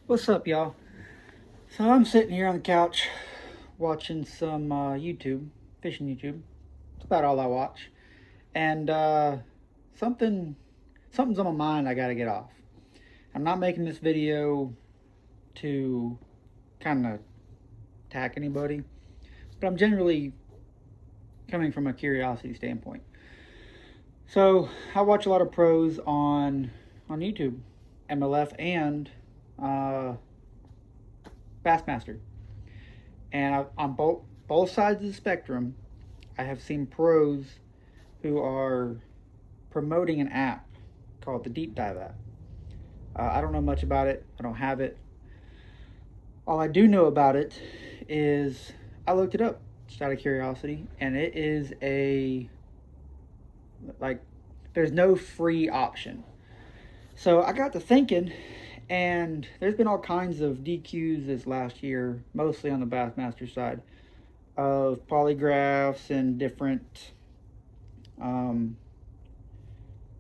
What's up, y'all? So I'm sitting here on the couch watching some YouTube, fishing YouTube. It's about all I watch. And something, something's on my mind I gotta get off. I'm not making this video to kind of attack anybody, but I'm generally coming from a curiosity standpoint. So I watch a lot of pros on YouTube, MLF and uh, Bassmaster. And on both sides of the spectrum, I have seen pros who are promoting an app called the Deep Dive app. I don't know much about it. I don't have it. All I do know about it is I looked it up just out of curiosity, and it is like there's no free option. So I got to thinking, and there's been all kinds of DQs this last year, mostly on the Bassmaster side, of polygraphs and different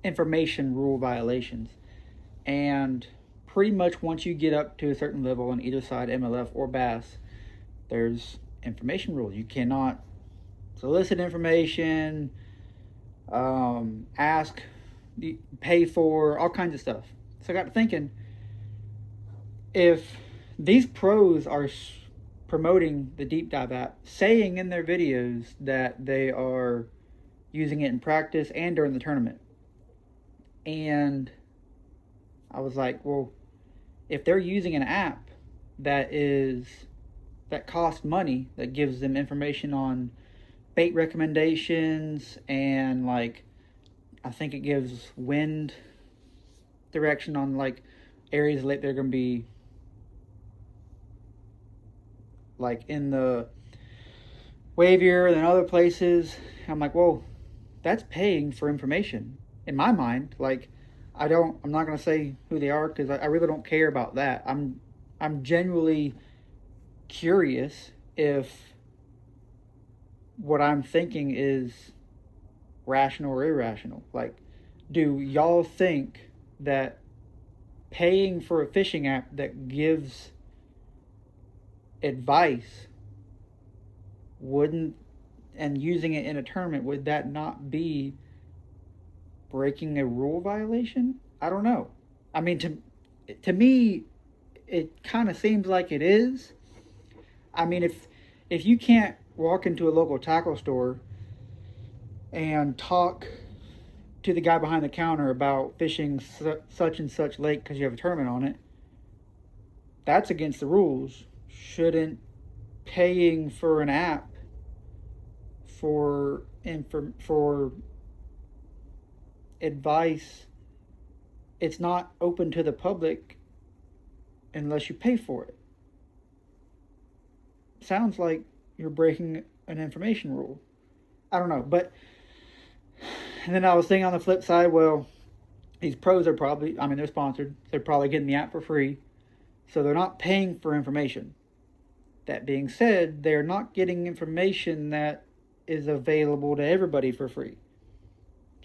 information rule violations. And pretty much once you get up to a certain level on either side, MLF or Bass, there's information rules. You cannot solicit information, ask, pay for, all kinds of stuff. So I got to thinking, if these pros are promoting the Deep Dive app, saying in their videos that they are using it in practice and during the tournament, and I was like, well, if they're using an app that costs money, that gives them information on bait recommendations, and like I think it gives wind direction on like areas that they're going to be like in the wavier than other places. I'm like, well, that's paying for information in my mind. Like, I'm not going to say who they are because I really don't care about that. I'm genuinely curious if what I'm thinking is rational or irrational. Like, do y'all think that paying for a fishing app that gives advice wouldn't, and using it in a tournament, would that not be breaking a rule violation? I don't know. I mean, to me, it kind of seems like it is. I mean, if you can't walk into a local tackle store and talk to the guy behind the counter about fishing such and such lake because you have a tournament on it, that's against the rules. Shouldn't paying for an app for advice, it's not open to the public unless you pay for it? Sounds like you're breaking an information rule. I don't know, but and then I was thinking on the flip side, well, these pros are probably, I mean, they're sponsored. They're probably getting the app for free, so they're not paying for information. That being said, they're not getting information that is available to everybody for free.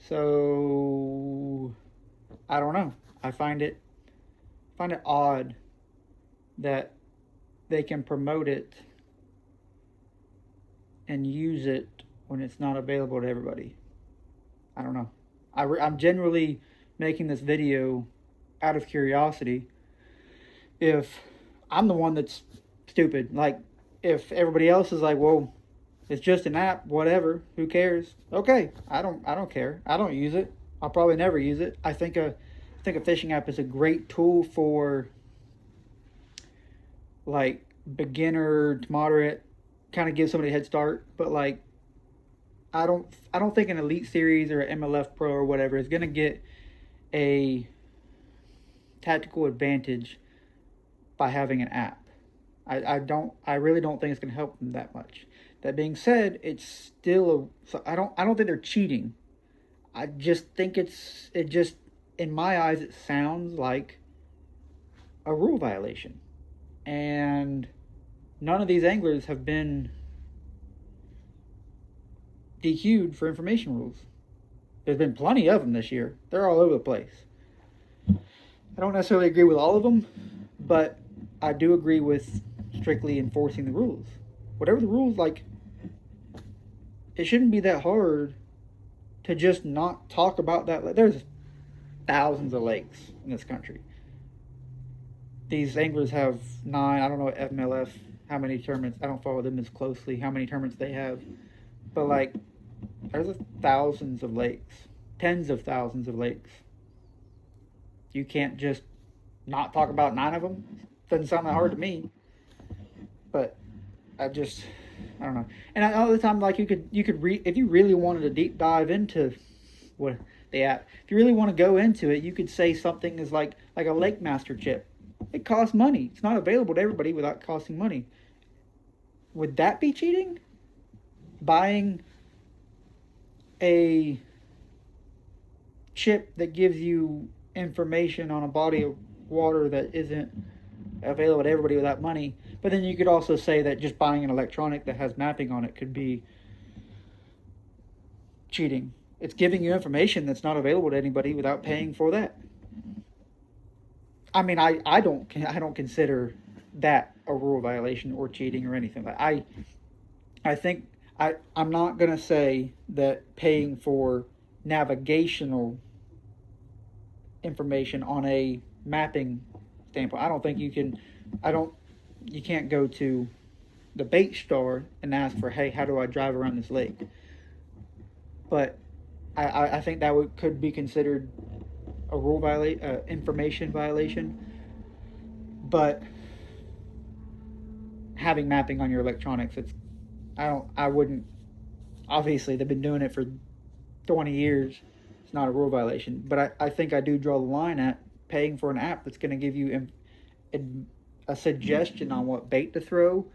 So I don't know. I find it odd that they can promote it and use it when it's not available to everybody. I don't know. I'm generally making this video out of curiosity. If I'm the one that's stupid, like if everybody else is like, well, it's just an app, whatever, who cares? Okay, I don't care. I don't use it. I'll probably never use it. I think a fishing app is a great tool for like beginner to moderate, kind of give somebody a head start. But like, I don't think an Elite Series or an MLF Pro or whatever is gonna get a tactical advantage by having an app. I really don't think it's gonna help them that much. That being said, it's still I don't think they're cheating. I just think it just, in my eyes, it sounds like a rule violation. And none of these anglers have been DQ'd for information rules. There's been plenty of them this year. They're all over the place. I don't necessarily agree with all of them, but I do agree with strictly enforcing the rules. Whatever the rules, like, it shouldn't be that hard to just not talk about that. There's thousands of lakes in this country. These anglers have 9, I don't know, FMLF, how many tournaments, I don't follow them as closely, how many tournaments they have. But, like, there's thousands of lakes, tens of thousands of lakes. You can't just not talk about 9 of them. Doesn't sound that hard to me. But I don't know. And all the time, like, you could if you really wanted to deep dive into what the app, if you really want to go into it, you could say something is like a Lake Master chip. It costs money. It's not available to everybody without costing money. Would that be cheating? Buying a chip that gives you information on a body of water that isn't available to everybody without money. But then you could also say that just buying an electronic that has mapping on it could be cheating. It's giving you information that's not available to anybody without paying for that. I mean, I don't consider that a rule violation or cheating or anything. I think I'm not gonna say that paying for navigational information on a mapping standpoint. I don't think you can. You can't go to the bait store and ask for, hey, how do I drive around this lake? But I think that could be considered a rule information violation. But having mapping on your electronics, I wouldn't. Obviously, they've been doing it for 20 years. It's not a rule violation. But I think I do draw the line at paying for an app that's going to give you a suggestion on what bait to throw,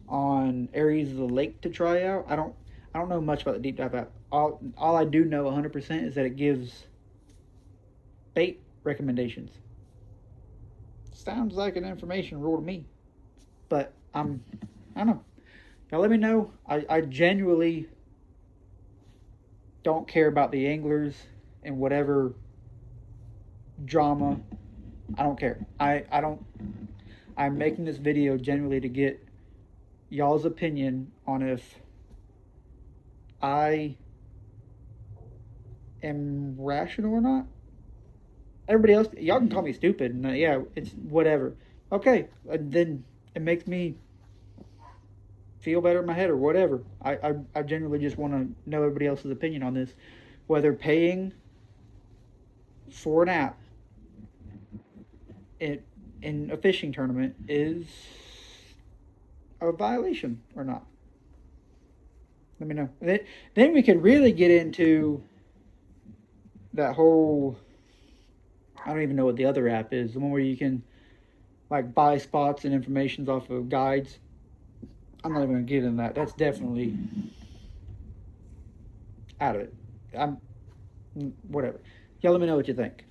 on areas of the lake to try out. I don't know much about the deep dive app. All I do know 100% is that it gives bait recommendations. Sounds like an information rule to me. But I don't know. Now let me know. I genuinely don't care about the anglers and whatever drama. I don't care. I'm making this video genuinely to get y'all's opinion on if I am rational or not. Everybody else, y'all can call me stupid, and yeah, it's whatever. Okay, then it makes me feel better in my head or whatever. I genuinely just want to know everybody else's opinion on this, whether paying for an app in a fishing tournament is a violation or not. Let me know. Then we could really get into that whole, I don't even know what the other app is, the one where you can like buy spots and informations off of guides. I'm not even going to get into that. That's definitely out of it. Whatever. Y'all let me know what you think.